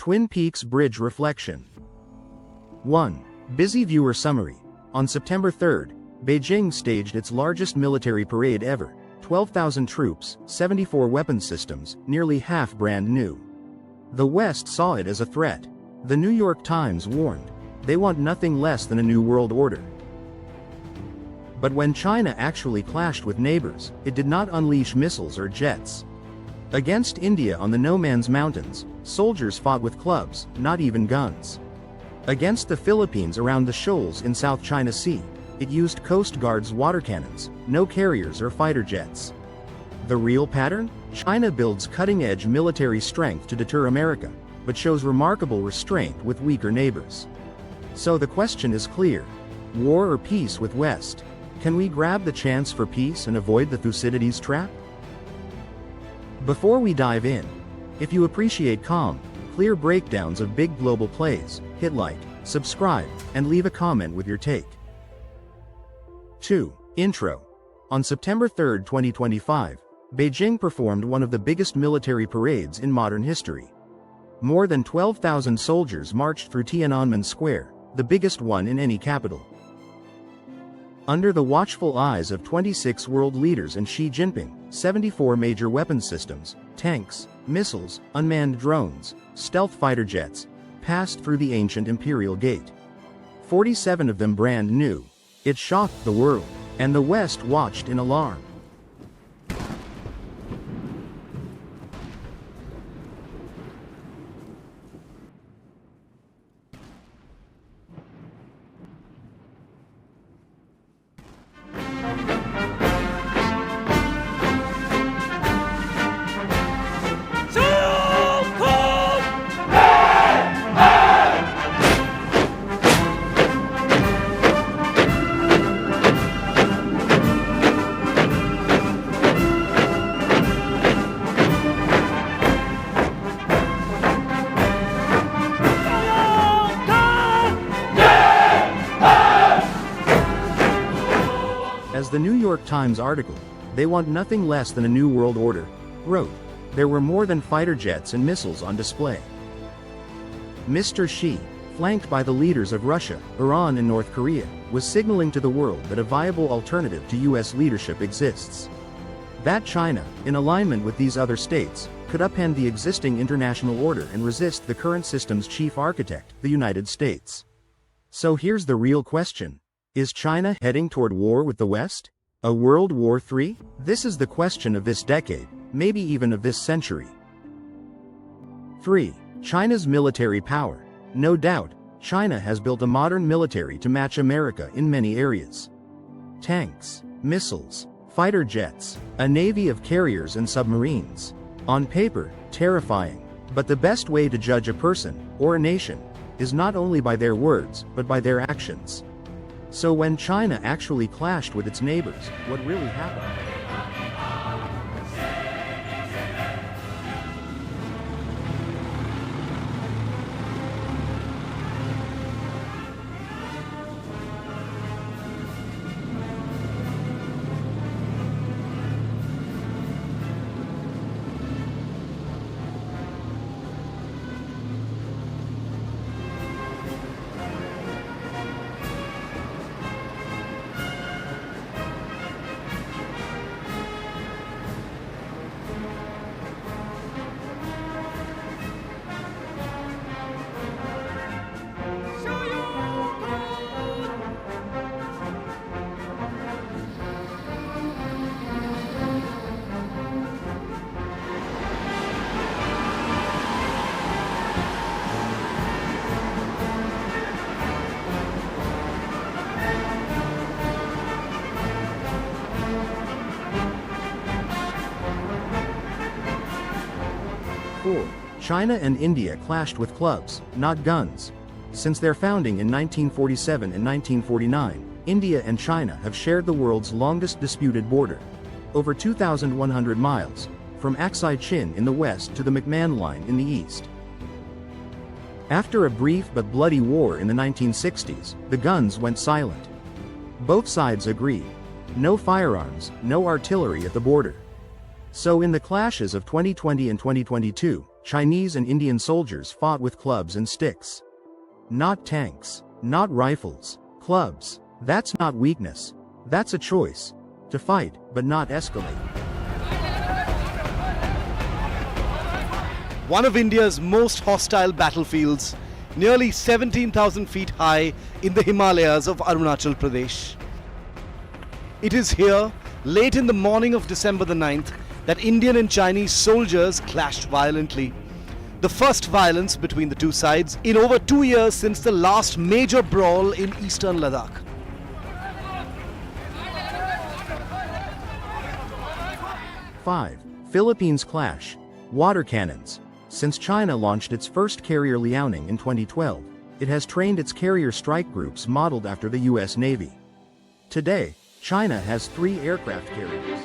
Twin Peaks Bridge Reflection. 1. Busy viewer summary. On September 3rd, Beijing staged its largest military parade ever. 12,000 troops, 74 weapon systems, nearly half brand new. The West saw it as a threat. The New York Times warned, they want nothing less than a new world order. But when China actually clashed with neighbors, it did not unleash missiles or jets. Against India on the No Man's Mountains, soldiers fought with clubs, not even guns. Against the Philippines around the shoals in South China Sea, it used Coast Guard's water cannons, no carriers or fighter jets. The real pattern? China builds cutting-edge military strength to deter America, but shows remarkable restraint with weaker neighbors. So the question is clear: war or peace with West? Can we grab the chance for peace and avoid the Thucydides trap? Before we dive in, if you appreciate calm, clear breakdowns of big global plays, hit like, subscribe, and leave a comment with your take. 2. Intro. On September 3, 2025, Beijing performed one of the biggest military parades in modern history. More than 12,000 soldiers marched through Tiananmen Square, the biggest one in any capital. Under the watchful eyes of 26 world leaders and Xi Jinping, 74 major weapon systems, tanks, missiles, unmanned drones, stealth fighter jets, passed through the ancient Imperial Gate. 47 of them brand new. It shocked the world, and the West watched in alarm. As the New York Times article, "They want nothing less than a new world order," wrote, there were more than fighter jets and missiles on display. Mr. Xi, flanked by the leaders of Russia, Iran and North Korea, was signaling to the world that a viable alternative to US leadership exists. That China, in alignment with these other states, could upend the existing international order and resist the current system's chief architect, the United States. So here's the real question. Is China heading toward war with the West? A World War III? This is the question of this decade, maybe even of this century. 3. China's military power. No doubt, China has built a modern military to match America in many areas. Tanks, missiles, fighter jets, a navy of carriers and submarines. On paper, terrifying. But the best way to judge a person, or a nation, is not only by their words, but by their actions. So when China actually clashed with its neighbors, what really happened? China and India clashed with clubs, not guns. Since their founding in 1947 and 1949, India and China have shared the world's longest disputed border. Over 2,100 miles, from Aksai Chin in the west to the McMahon Line in the east. After a brief but bloody war in the 1960s, the guns went silent. Both sides agreed. No firearms, no artillery at the border. So in the clashes of 2020 and 2022, Chinese and Indian soldiers fought with clubs and sticks. Not tanks, not rifles, clubs. That's not weakness. That's a choice. To fight, but not escalate. One of India's most hostile battlefields, nearly 17,000 feet high in the Himalayas of Arunachal Pradesh. It is here, late in the morning of December the 9th, that Indian and Chinese soldiers clashed violently. The first violence between the two sides in over 2 years since the last major brawl in eastern Ladakh. 5. Philippines clash. Water cannons. Since China launched its first carrier Liaoning in 2012, it has trained its carrier strike groups modeled after the US Navy. Today, China has 3 aircraft carriers.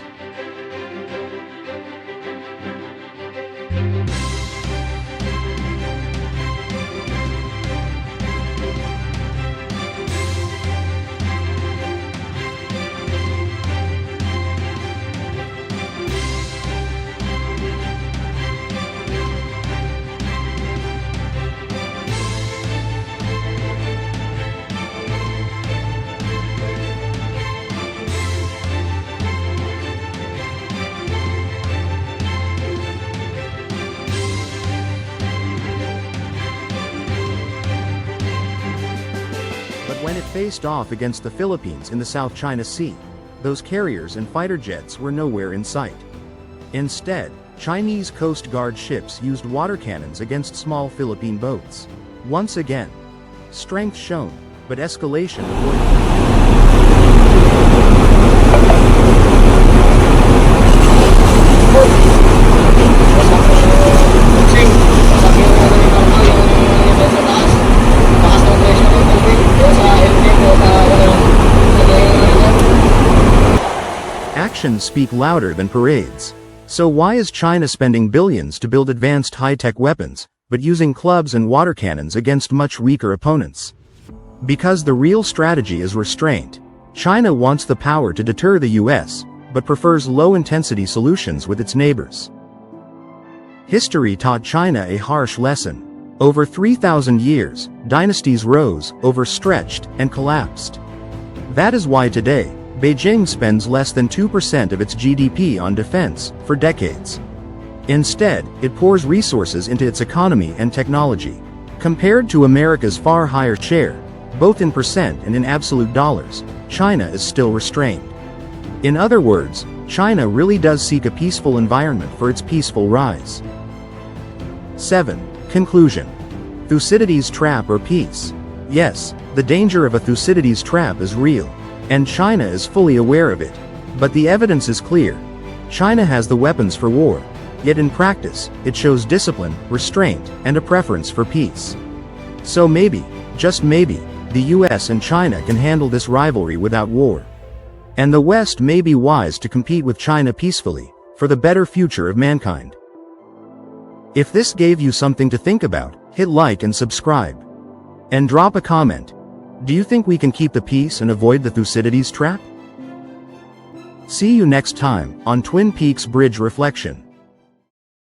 When it faced off against the Philippines in the South China Sea, those carriers and fighter jets were nowhere in sight. Instead, Chinese Coast Guard ships used water cannons against small Philippine boats. Once again, strength shown, but escalation avoided. Actions speak louder than parades. So why is China spending billions to build advanced high-tech weapons, but using clubs and water cannons against much weaker opponents? Because the real strategy is restraint. China wants the power to deter the US, but prefers low-intensity solutions with its neighbors. History taught China a harsh lesson. Over 3,000 years, dynasties rose, overstretched, and collapsed. That is why today, Beijing spends less than 2% of its GDP on defense, for decades. Instead, it pours resources into its economy and technology. Compared to America's far higher share, both in percent and in absolute dollars, China is still restrained. In other words, China really does seek a peaceful environment for its peaceful rise. 7. Conclusion. Thucydides Trap or peace? Yes, the danger of a Thucydides trap is real. And China is fully aware of it. But the evidence is clear. China has the weapons for war. Yet in practice, it shows discipline, restraint, and a preference for peace. So maybe, just maybe, the US and China can handle this rivalry without war. And the West may be wise to compete with China peacefully, for the better future of mankind. If this gave you something to think about, hit like and subscribe. And drop a comment. Do you think we can keep the peace and avoid the Thucydides trap? See you next time on Twin Peaks Bridge Reflection.